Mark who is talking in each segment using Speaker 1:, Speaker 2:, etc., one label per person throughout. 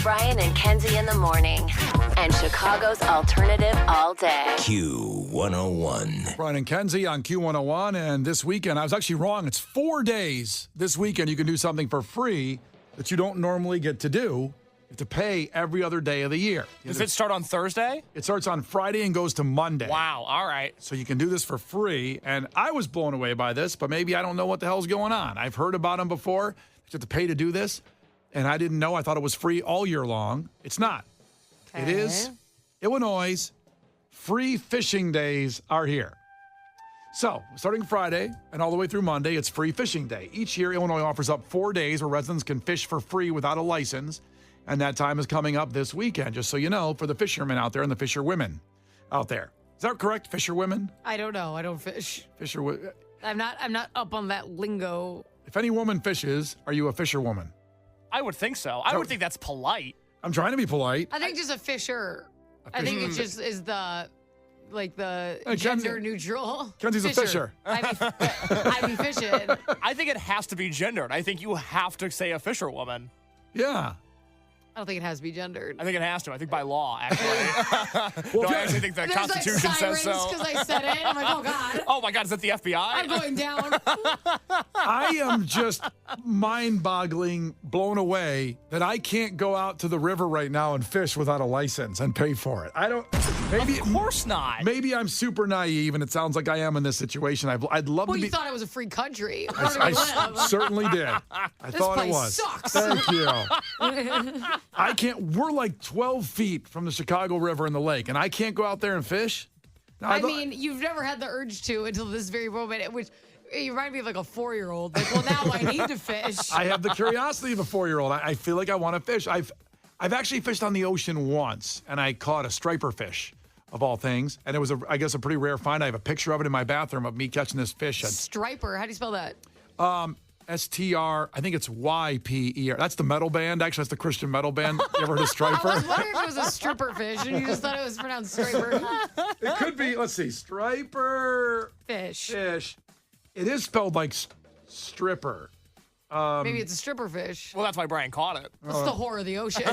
Speaker 1: Brian and Kenzie in the morning. And Chicago's alternative all day.
Speaker 2: Q101.
Speaker 3: Brian and Kenzie on Q101. And this weekend, I was actually wrong. It's 4 days this weekend you can do something for free that you don't normally get to do. You have to pay every other day of the year.
Speaker 4: Does it start on Thursday?
Speaker 3: It starts on Friday and goes to Monday.
Speaker 4: Wow. All right.
Speaker 3: So you can do this for free. And I was blown away by this, but maybe I don't know what the hell's going on. I've heard about them before. You have to pay to do this. And I didn't know. I thought it was free all year long. It's not. It is Illinois' free fishing days are here. So, starting Friday and all the way through Monday, it's free fishing day. Each year, Illinois offers up 4 days where residents can fish for free without a license. And that time is coming up this weekend, just so you know, for the fishermen out there and the fisherwomen out there. Is that correct, fisherwomen?
Speaker 5: I don't know. I don't fish.
Speaker 3: Fisherwomen.
Speaker 5: I'm not up on that lingo.
Speaker 3: If any woman fishes, are you a fisherwoman?
Speaker 4: I would think so. I would think that's polite.
Speaker 3: I'm trying to be polite.
Speaker 5: I think just a fisher. I think it just is the
Speaker 3: Kenzie-
Speaker 5: gender neutral.
Speaker 3: Kenzie's a fisher.
Speaker 5: I be fishing.
Speaker 4: I think it has to be gendered. I think you have to say a fisherwoman.
Speaker 3: Yeah.
Speaker 5: I don't think it has to be gendered.
Speaker 4: I think it has to. I think by law, actually. No, I actually think the Constitution says so.
Speaker 5: Because I said it. I'm like, oh, God.
Speaker 4: Oh, my God. Is that the FBI?
Speaker 5: I'm going down.
Speaker 3: I am just mind-boggling, blown away that I can't go out to the river right now and fish without a license and pay for it. I don't. Maybe,
Speaker 4: of course not.
Speaker 3: Maybe I'm super naive, and it sounds like I am in this situation. I'd love to be.
Speaker 5: Well, you thought it was a free country.
Speaker 3: I certainly did. I thought it
Speaker 5: place
Speaker 3: was.
Speaker 5: sucks.
Speaker 3: Thank you. I can't. We're like 12 feet from the Chicago River and the lake, and I can't go out there and fish. Now,
Speaker 5: I mean, you've never had the urge to until this very moment, which you remind me of like a 4-year-old. Like, well, now I need to fish.
Speaker 3: I have the curiosity of a 4-year-old. I feel like I want to fish. I've actually fished on the ocean once, and I caught a striper fish, of all things. And it was, I guess, a pretty rare find. I have a picture of it in my bathroom of me catching this fish.
Speaker 5: Striper. How do you spell that?
Speaker 3: STR, I think it's YPER. That's the metal band. Actually, that's the Christian metal band. You ever heard of Striper?
Speaker 5: I was wondering if it was a stripper fish, and you just thought it was pronounced striper.
Speaker 3: It could be. Let's see. Striper.
Speaker 5: Fish.
Speaker 3: It is spelled like stripper.
Speaker 5: Maybe it's a stripper fish.
Speaker 4: Well, that's why Brian caught it.
Speaker 5: It's the whore of the ocean.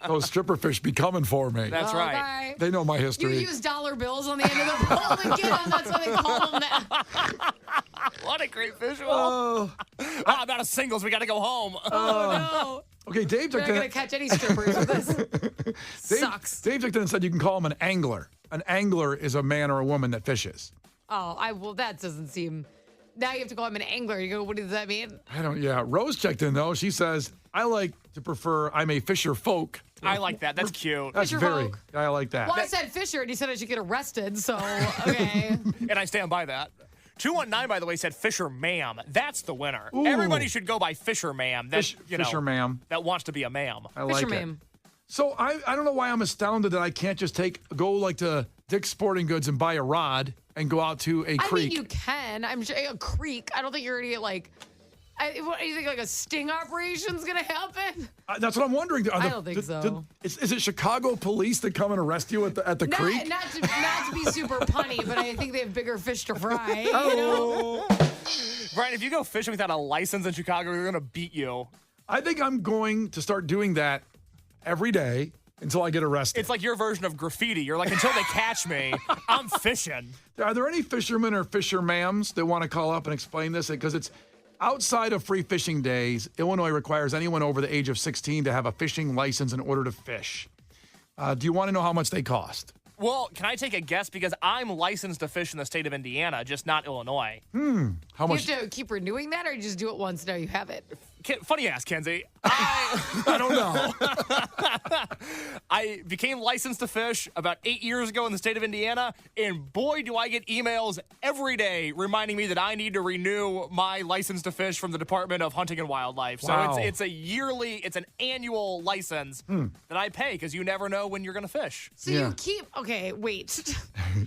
Speaker 3: Those stripper fish be coming for me.
Speaker 4: That's right.
Speaker 5: Okay.
Speaker 3: They know my
Speaker 5: You
Speaker 3: history.
Speaker 5: use dollar bills on the end of the pole to get them. That's why they call them that.
Speaker 4: What a great visual.
Speaker 3: Oh.
Speaker 4: I'm out of singles. We got to go home.
Speaker 5: Oh, no.
Speaker 3: Okay, Dave
Speaker 5: We're
Speaker 3: took
Speaker 5: not going to catch any strippers with this. Sucks.
Speaker 3: Dave took and said you can call him an angler. An angler is a man or a woman that fishes.
Speaker 5: Oh, well, that doesn't seem... Now you have to call him an angler. You go, what does that mean?
Speaker 3: Yeah. Rose checked in, though. She says, I'm a fisher folk.
Speaker 4: I like that. That's cute.
Speaker 3: That's
Speaker 5: Fisher
Speaker 3: very,
Speaker 5: folk.
Speaker 3: I like that.
Speaker 5: Well, I said Fisher, and he said I should get arrested, so, okay.
Speaker 4: And I stand by that. 219, by the way, said Fisher Ma'am. That's the winner.
Speaker 3: Ooh.
Speaker 4: Everybody should go by Fisher Ma'am.
Speaker 3: Fisher Ma'am.
Speaker 4: That wants to be a ma'am.
Speaker 3: I like
Speaker 5: Fisher
Speaker 3: it.
Speaker 5: ma'am.
Speaker 3: So I don't know why I'm astounded that I can't just go like to Dick's Sporting Goods and buy a rod and go out to a creek.
Speaker 5: I mean, you can. I'm sure a creek. I don't think you're going to get like... What, you think like a sting operation's going to happen?
Speaker 3: That's what I'm wondering.
Speaker 5: I don't think so.
Speaker 3: Is it Chicago police that come and arrest you at the creek?
Speaker 5: Not to be super punny, but I think they have bigger fish to fry.
Speaker 3: Oh.
Speaker 4: Brian, if you go fishing without a license in Chicago, they're going to beat you.
Speaker 3: I think I'm going to start doing that every day until I get arrested.
Speaker 4: It's like your version of graffiti. You're like, until they catch me, I'm fishing.
Speaker 3: Are there any fishermen or fishermams that want to call up and explain this? Because it's outside of free fishing days, Illinois requires anyone over the age of 16 to have a fishing license in order to fish. Do you want to know how much they cost?
Speaker 4: Well, can I take a guess? Because I'm licensed to fish in the state of Indiana, just not Illinois.
Speaker 3: How much?
Speaker 5: You have to keep renewing that, or you just do it once, now you have it?
Speaker 4: Funny ass, Kenzie.
Speaker 3: I don't know.
Speaker 4: I became licensed to fish about 8 years ago in the state of Indiana, and boy, do I get emails every day reminding me that I need to renew my license to fish from the Department of Hunting and Wildlife.
Speaker 3: Wow.
Speaker 4: So it's an annual license that I pay because you never know when you're going to fish.
Speaker 5: So
Speaker 3: Yeah.
Speaker 5: you keep... Okay, wait.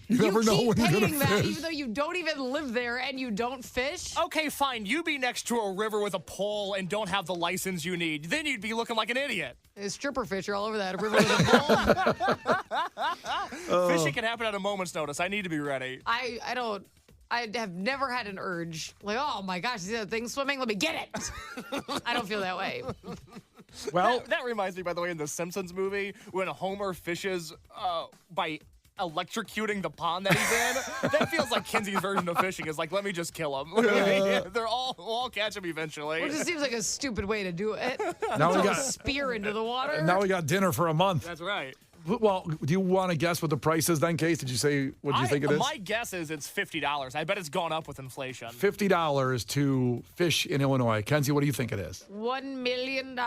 Speaker 3: You never know
Speaker 5: keep
Speaker 3: when you're
Speaker 5: paying
Speaker 3: going to
Speaker 5: that
Speaker 3: fish.
Speaker 5: even though you don't even live there and you don't fish?
Speaker 4: Okay, fine. You be next to a river with a pole and don't have the license you need. Then you'd be looking like an idiot.
Speaker 5: There's stripper fish are all over that. A river with a pole.
Speaker 4: Fishing can happen at a moment's notice. I need to be ready.
Speaker 5: I have never had an urge like, oh my gosh, is that thing swimming? Let me get it. I don't feel that way.
Speaker 3: Well,
Speaker 4: That reminds me, by the way, in the Simpsons movie, when Homer fishes by electrocuting the pond that he's in, that feels like Kenzie's version of fishing. Is like, let me just kill him. We'll all catch him eventually.
Speaker 5: It just seems like a stupid way to do it.
Speaker 3: now we
Speaker 5: Throw a
Speaker 3: got
Speaker 5: spear into the water.
Speaker 3: now we got dinner for a month.
Speaker 4: That's right.
Speaker 3: Well, do you want to guess what the price is then, Case? Did you say what do you think it is?
Speaker 4: My guess is it's $50. I bet it's gone up with inflation.
Speaker 3: $50 to fish in Illinois. Kenzie, what do you think it is?
Speaker 5: $1 million.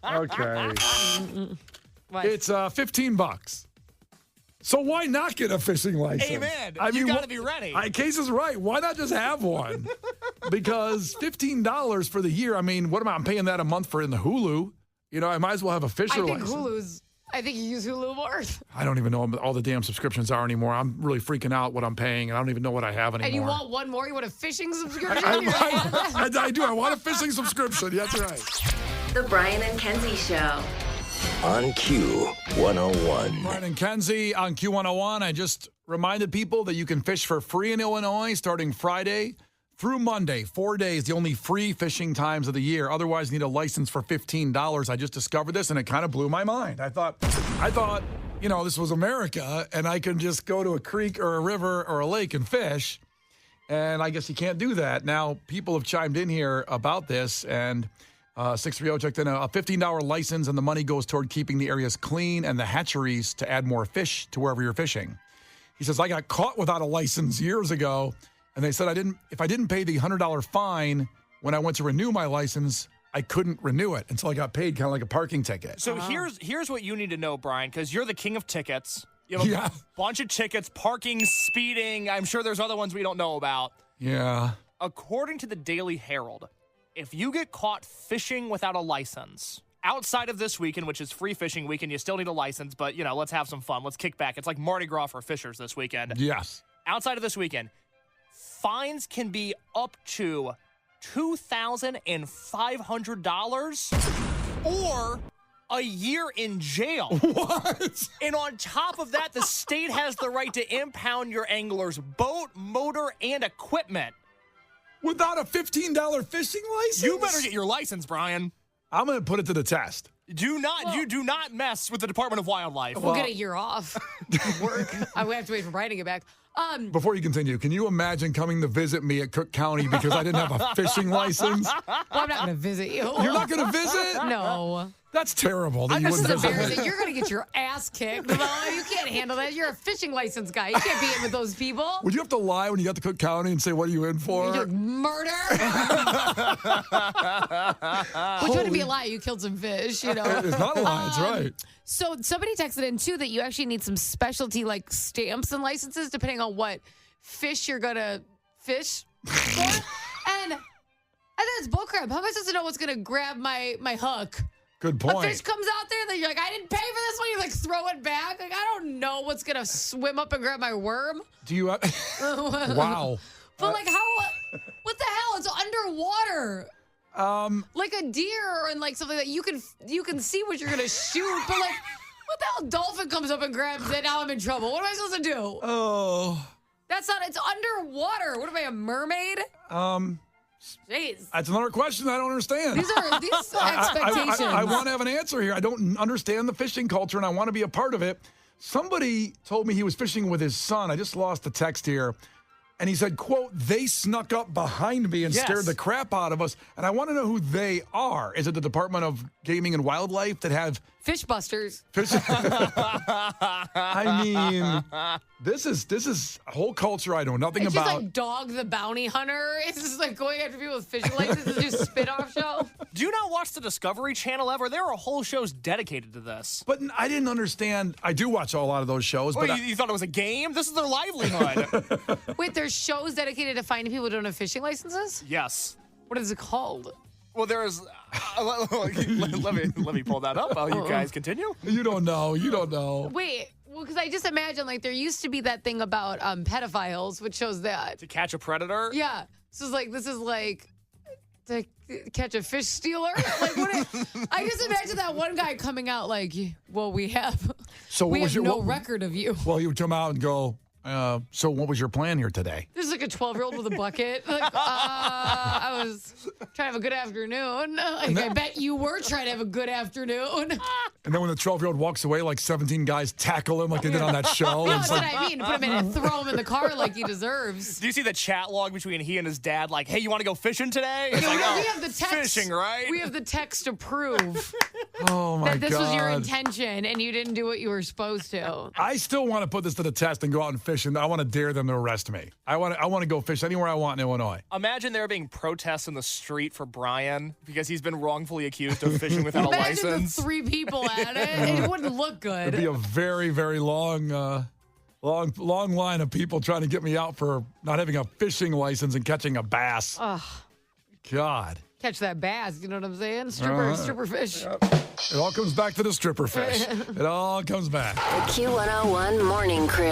Speaker 3: Okay.
Speaker 5: What?
Speaker 3: It's $15. So why not get a fishing license?
Speaker 4: Amen. You got to be ready.
Speaker 3: Case is right. Why not just have one? Because $15 for the year. I mean, what am I? I'm paying that a month for in the Hulu. You know, I might as well have a fisher license.
Speaker 5: I think you use Hulu more.
Speaker 3: I don't even know what all the damn subscriptions are anymore. I'm really freaking out what I'm paying, and I don't even know what I have anymore.
Speaker 5: And you want one more? You want a fishing subscription?
Speaker 3: I do. I want a fishing subscription. That's right.
Speaker 1: The Brian and Kenzie Show.
Speaker 2: On Q101.
Speaker 3: Brian and Kenzie on Q101. I just reminded people that you can fish for free in Illinois starting Friday through Monday. 4 days, the only free fishing times of the year. Otherwise, you need a license for $15. I just discovered this, and it kind of blew my mind. I thought, you know, this was America, and I can just go to a creek or a river or a lake and fish. And I guess you can't do that. Now, people have chimed in here about this, and 630 checked in a $15 license, and the money goes toward keeping the areas clean and the hatcheries to add more fish to wherever you're fishing. He says, I got caught without a license years ago, and they said if I didn't pay the $100 fine when I went to renew my license, I couldn't renew it until I got paid kind of like a parking ticket.
Speaker 4: So here's what you need to know, Brian, because you're the king of tickets. You have a bunch of tickets, parking, speeding. I'm sure there's other ones we don't know about.
Speaker 3: Yeah.
Speaker 4: According to the Daily Herald, if you get caught fishing without a license, outside of this weekend, which is free fishing weekend, you still need a license, but, you know, let's have some fun. Let's kick back. It's like Mardi Gras for fishers this weekend.
Speaker 3: Yes.
Speaker 4: Outside of this weekend, fines can be up to $2,500 or a year in jail.
Speaker 3: What?
Speaker 4: And on top of that, the state has the right to impound your angler's boat, motor, and equipment.
Speaker 3: Without a $15 fishing license?
Speaker 4: You better get your license, Brian.
Speaker 3: I'm going to put it to the test.
Speaker 4: You do not mess with the Department of Wildlife.
Speaker 5: We'll get a year off work. I would have to wait for Brian to get back.
Speaker 3: Before you continue, can you imagine coming to visit me at Cook County because I didn't have a fishing license?
Speaker 5: Well, I'm not going to visit you.
Speaker 3: You're not going to visit?
Speaker 5: No.
Speaker 3: That's terrible that you
Speaker 5: This is
Speaker 3: wouldn't visit me.
Speaker 5: embarrassing. You're going to get your ass kicked. No, you can't handle that. You're a fishing license guy. You can't be in with those people.
Speaker 3: Would you have to lie when you got to Cook County and say, what are you in for?
Speaker 5: You're murder. Which wouldn't be a lie. You killed some fish, you know.
Speaker 3: It's not a lie. It's right.
Speaker 5: So somebody texted in, too, that you actually need some specialty, like, stamps and licenses, depending on what fish you're going to fish for. And I think it's bullcrap. How am I supposed to know what's going to grab my hook?
Speaker 3: Good point.
Speaker 5: A fish comes out there, then you're like, I didn't pay for this one. You like throw it back. Like, I don't know what's gonna swim up and grab my worm.
Speaker 3: Do you? Wow.
Speaker 5: But like, what the hell? It's underwater. Like a deer and like something that you can see what you're gonna shoot. But like, what the hell? Dolphin comes up and grabs it. Now I'm in trouble. What am I supposed to do?
Speaker 3: Oh.
Speaker 5: That's not. It's underwater. What am I, a mermaid? Jeez.
Speaker 3: That's another question I don't understand.
Speaker 5: These expectations.
Speaker 3: I want to have an answer here. I don't understand the fishing culture, and I want to be a part of it. Somebody told me he was fishing with his son. I just lost the text here. And he said, quote, they snuck up behind me and scared the crap out of us. And I want to know who they are. Is it the Department of Gaming and Wildlife that have
Speaker 5: Fish busters.
Speaker 3: I mean, this is a whole culture I know nothing
Speaker 5: it's
Speaker 3: about.
Speaker 5: It's just like Dog the Bounty Hunter. It's just like going after people with fishing licenses. It's just a spin-off show.
Speaker 4: Do you not watch the Discovery Channel ever? There are whole shows dedicated to this.
Speaker 3: But I didn't understand. I do watch a lot of those shows.
Speaker 4: Well,
Speaker 3: but
Speaker 4: you thought it was a game? This is their livelihood.
Speaker 5: Wait, there's shows dedicated to finding people who don't have fishing licenses?
Speaker 4: Yes.
Speaker 5: What is it called?
Speaker 4: Well, there's. Let me pull that up while you guys continue.
Speaker 3: You don't know. You don't know.
Speaker 5: Wait, well, because I just imagine like there used to be that thing about pedophiles, which shows that
Speaker 4: To Catch a Predator?
Speaker 5: Yeah, this is like to catch a fish stealer. Like, I just imagine that one guy coming out like, well, we have
Speaker 3: So what
Speaker 5: we
Speaker 3: was
Speaker 5: have
Speaker 3: your
Speaker 5: no record of you.
Speaker 3: Well, he would come out and go, So what was your plan here today?
Speaker 5: There's like a 12-year-old with a bucket. Like, I was trying to have a good afternoon. Like, I bet you were trying to have a good afternoon.
Speaker 3: And then when the 12-year-old walks away, like 17 guys tackle him like they did on that show.
Speaker 5: No,
Speaker 3: It's
Speaker 5: that's
Speaker 3: like,
Speaker 5: what I mean. Put him in and throw him in the car like he deserves.
Speaker 4: Do you see the chat log between he and his dad? Like, hey, you want to go fishing today? It's like,
Speaker 5: we have the text.
Speaker 4: fishing, right?
Speaker 5: We have the text to prove
Speaker 3: oh my
Speaker 5: that this was your
Speaker 3: God.
Speaker 5: intention and you didn't do what you were supposed to.
Speaker 3: I still want to put this to the test and go out and fish, and I want to dare them to arrest me. I want to go fish anywhere I want in Illinois.
Speaker 4: Imagine there being protests in the street for Brian because he's been wrongfully accused of fishing without a
Speaker 5: Imagine
Speaker 4: license.
Speaker 5: the 3 people at it. It wouldn't look good.
Speaker 3: It'd be a very, very long line of people trying to get me out for not having a fishing license and catching a bass. God.
Speaker 5: Catch that bass, you know what I'm saying? Stripper fish.
Speaker 3: It all comes back to the stripper fish. It all comes back.
Speaker 1: The Q101 Morning Crew.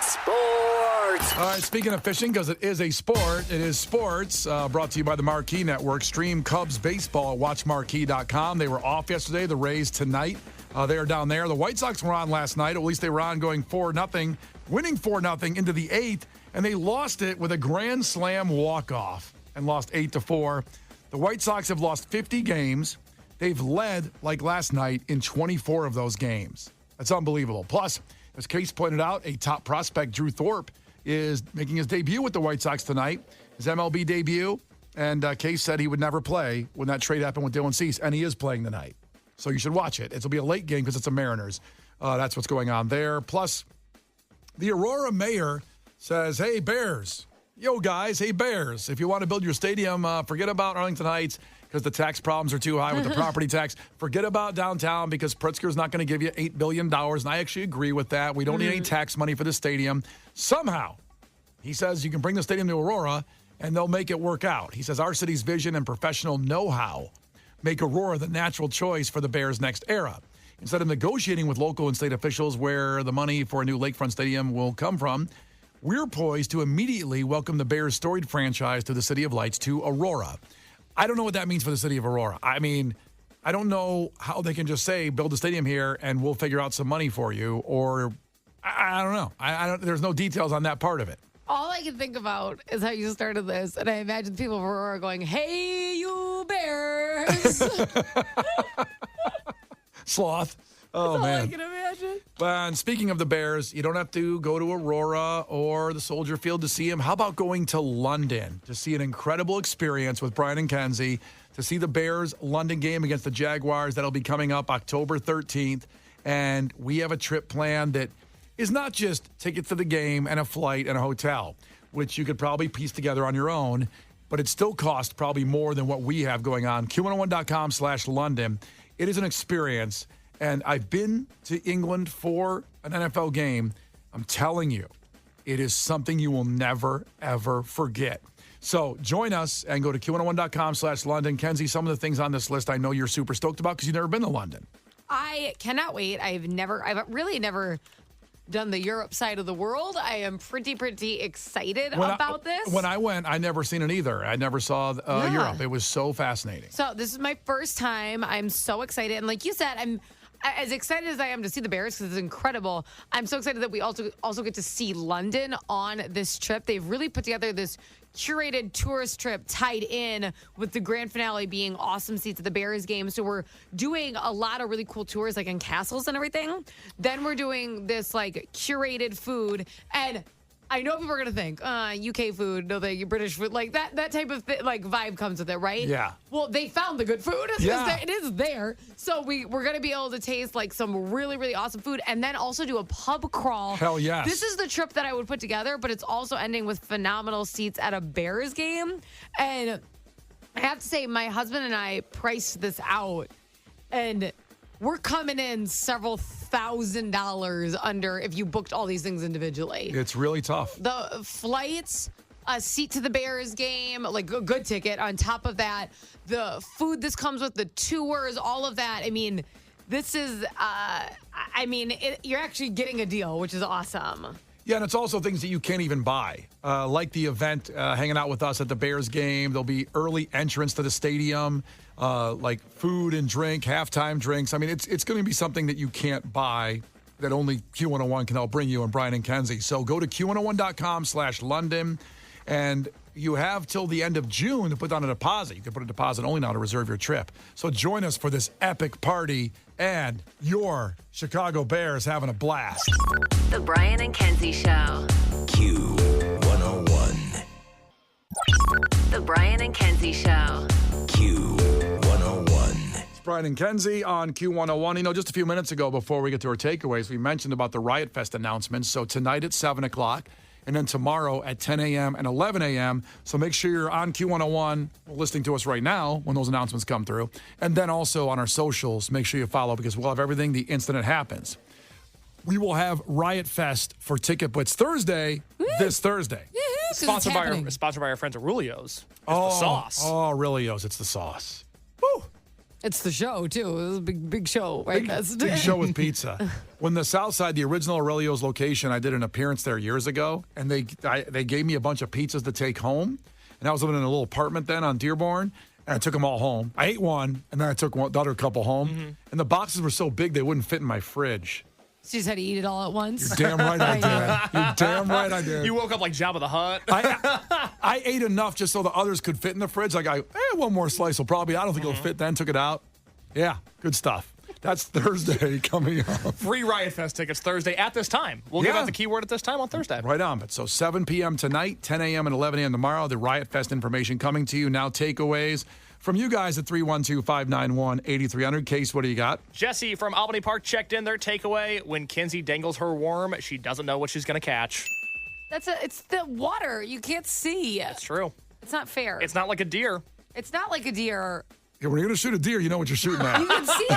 Speaker 1: Sports.
Speaker 3: All right, speaking of fishing, because it is a sport, it is sports, brought to you by the Marquee Network. Stream Cubs baseball at watchmarquee.com. They were off yesterday. The Rays tonight. They are down there. The White Sox were on last night. At least they were on going 4-0, winning 4-0 into the 8th, and they lost it with a grand slam walk-off and lost 8-4. The White Sox have lost 50 games. They've led, like last night, in 24 of those games. That's unbelievable. Plus, as Case pointed out, a top prospect, Drew Thorpe, is making his debut with the White Sox tonight, his MLB debut. And Case said he would never play when that trade happened with Dylan Cease, and he is playing tonight. So you should watch it. It'll be a late game because it's the Mariners. That's what's going on there. Plus, the Aurora mayor says, hey, Bears. Yo, guys, hey, Bears. If you want to build your stadium, forget about Arlington Heights because the tax problems are too high with the property tax. Forget about downtown because Pritzker's not going to give you $8 billion. And I actually agree with that. We don't need any tax money for the stadium. Somehow, he says you can bring the stadium to Aurora and they'll make it work out. He says our city's vision and professional know-how make Aurora the natural choice for the Bears' next era. Instead of negotiating with local and state officials where the money for a new lakefront stadium will come from, we're poised to immediately welcome the Bears' storied franchise to the City of Lights, to Aurora. I don't know what that means for the city of Aurora. I mean, I don't know how they can just say, build a stadium here and we'll figure out some money for you, or I don't know. I don't. There's no details on that part of it.
Speaker 5: All I can think about is how you started this, and I imagine people of Aurora going, hey, you Bears.
Speaker 3: Sloth. Oh,
Speaker 5: That's
Speaker 3: man.
Speaker 5: all I can imagine.
Speaker 3: And speaking of the Bears, you don't have to go to Aurora or the Soldier Field to see him. How about going to London to see an incredible experience with Brian and Kenzie, to see the Bears London game against the Jaguars? That'll be coming up October 13th. And we have a trip planned that is not just tickets to the game and a flight and a hotel, which you could probably piece together on your own, but it still costs probably more than what we have going on. Q101.com/London. It is an experience. And I've been to England for an NFL game. I'm telling you, it is something you will never, ever forget. So join us and go to Q101.com/London. Kenzie, some of the things on this list I know you're super stoked about because you've never been to London.
Speaker 5: I cannot wait. I've really never done the Europe side of the world. I am pretty excited about this.
Speaker 3: When I went, I never seen it either. I never saw Europe. It was so fascinating.
Speaker 5: So this is my first time. I'm so excited. And like you said, I'm as excited as I am to see the Bears because it's incredible. I'm so excited that we also get to see London on this trip. They've really put together this curated tourist trip tied in with the grand finale being awesome seats at the Bears game. So we're doing a lot of really cool tours like in castles and everything. Then we're doing this like curated food, and I know people are going to think, UK food, no thank you, British food, like that type of like vibe comes with it, right?
Speaker 3: Yeah.
Speaker 5: Well, they found the good food.
Speaker 3: Yeah.
Speaker 5: It is there. So we're going to be able to taste like some really, really awesome food and then also do a pub crawl.
Speaker 3: Hell yes.
Speaker 5: This is the trip that I would put together, but it's also ending with phenomenal seats at a Bears game. And I have to say, my husband and I priced this out, and we're coming in several $1,000s under if you booked all these things individually.
Speaker 3: It's really tough.
Speaker 5: The flights, a seat to the Bears game, like a good ticket. On top of that, the food this comes with, the tours, all of that. I mean, this is, you're actually getting a deal, which is awesome.
Speaker 3: Yeah, and it's also things that you can't even buy, like the event hanging out with us at the Bears game. There'll be early entrance to the stadium, like food and drink, halftime drinks. I mean, it's going to be something that you can't buy that only Q101 can help bring you and Brian and Kenzie. So go to Q101.com/London, and you have till the end of June to put down a deposit. You can put a deposit only now to reserve your trip. So join us for this epic party and your Chicago Bears having a blast.
Speaker 1: The Brian and Kenzie Show.
Speaker 2: Q101.
Speaker 1: The Brian and Kenzie Show.
Speaker 2: Q101.
Speaker 3: It's Brian and Kenzie on Q101. You know, just a few minutes ago before we get to our takeaways, we mentioned about the Riot Fest announcements. So tonight at 7 o'clock. And then tomorrow at 10 a.m. and 11 a.m. So make sure you're on Q101 listening to us right now when those announcements come through. And then also on our socials, make sure you follow because we'll have everything the instant it happens. We will have Riot Fest for Ticket Blitz Thursday this Thursday.
Speaker 4: Sponsored by our friends at Rulio's. It's the sauce.
Speaker 3: Oh, Rulio's. It's the sauce. Woo!
Speaker 5: It's the show, too. It was a big show, right?
Speaker 3: Big show with pizza. When the South Side, the original Aurelio's location, I did an appearance there years ago, and they gave me a bunch of pizzas to take home. And I was living in a little apartment then on Dearborn, and I took them all home. I ate one, and then I took the other couple home. Mm-hmm. And the boxes were so big they wouldn't fit in my fridge.
Speaker 5: So you just had to eat it all at once?
Speaker 3: You're damn right I did. You're damn right I did.
Speaker 4: You woke up like Jabba the Hutt.
Speaker 3: I ate enough just so the others could fit in the fridge. Like, one more slice will probably, I don't think it'll fit then. Took it out. Yeah, good stuff. That's Thursday coming up.
Speaker 4: Free Riot Fest tickets Thursday at this time. We'll give out the keyword at this time on Thursday.
Speaker 3: Right on. But so 7 p.m. tonight, 10 a.m. and 11 a.m. tomorrow, the Riot Fest information coming to you. Now takeaways from you guys at 312-591-8300. Case, what do you got?
Speaker 4: Jesse from Albany Park checked in their takeaway. When Kenzie dangles her worm, she doesn't know what she's going to catch.
Speaker 5: It's the water. You can't see.
Speaker 4: That's true.
Speaker 5: It's not fair.
Speaker 4: It's not like a deer.
Speaker 5: It's not like a deer.
Speaker 3: Yeah, when you're going to shoot a deer, you know what you're shooting at.
Speaker 5: You can see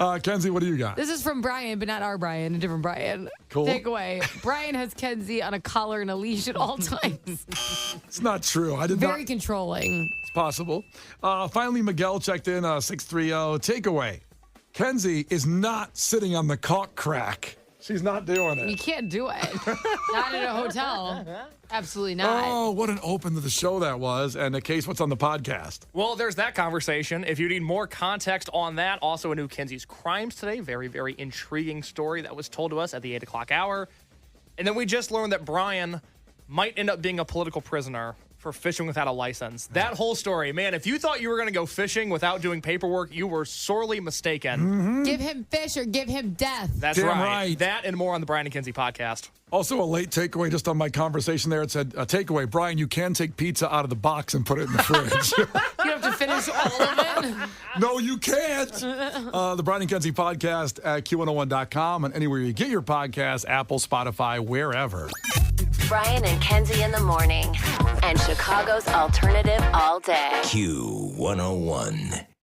Speaker 5: it.
Speaker 3: Kenzie, what do you got?
Speaker 5: This is from Brian, but not our Brian, a different Brian.
Speaker 3: Cool.
Speaker 5: Takeaway. Brian has Kenzie on a collar and a leash at all times.
Speaker 3: It's not true.
Speaker 5: Very controlling.
Speaker 3: It's possible. Finally, Miguel checked in, 630. Takeaway. Kenzie is not sitting on the caulk crack. She's not doing it.
Speaker 5: You can't do it. Not in a hotel. Absolutely not.
Speaker 3: Oh, what an open to the show that was. And the case, what's on the podcast?
Speaker 4: Well, there's that conversation. If you need more context on that, also a new Kenzie's Crimes today. Very, very intriguing story that was told to us at the 8 o'clock hour. And then we just learned that Brian might end up being a political prisoner for fishing without a license. That whole story, man, if you thought you were going to go fishing without doing paperwork, you were sorely mistaken.
Speaker 3: Mm-hmm.
Speaker 5: Give him fish or give him death.
Speaker 4: That's right. That and more on the Brian and Kenzie podcast.
Speaker 3: Also, a late takeaway just on my conversation there. It said, takeaway, Brian, you can take pizza out of the box and put it in the fridge.
Speaker 5: You have to finish all of it?
Speaker 3: No, you can't. The Brian and Kenzie podcast at Q101.com and anywhere you get your podcasts, Apple, Spotify, wherever.
Speaker 1: Brian and Kenzie in the morning. And Chicago's alternative all day.
Speaker 2: Q101.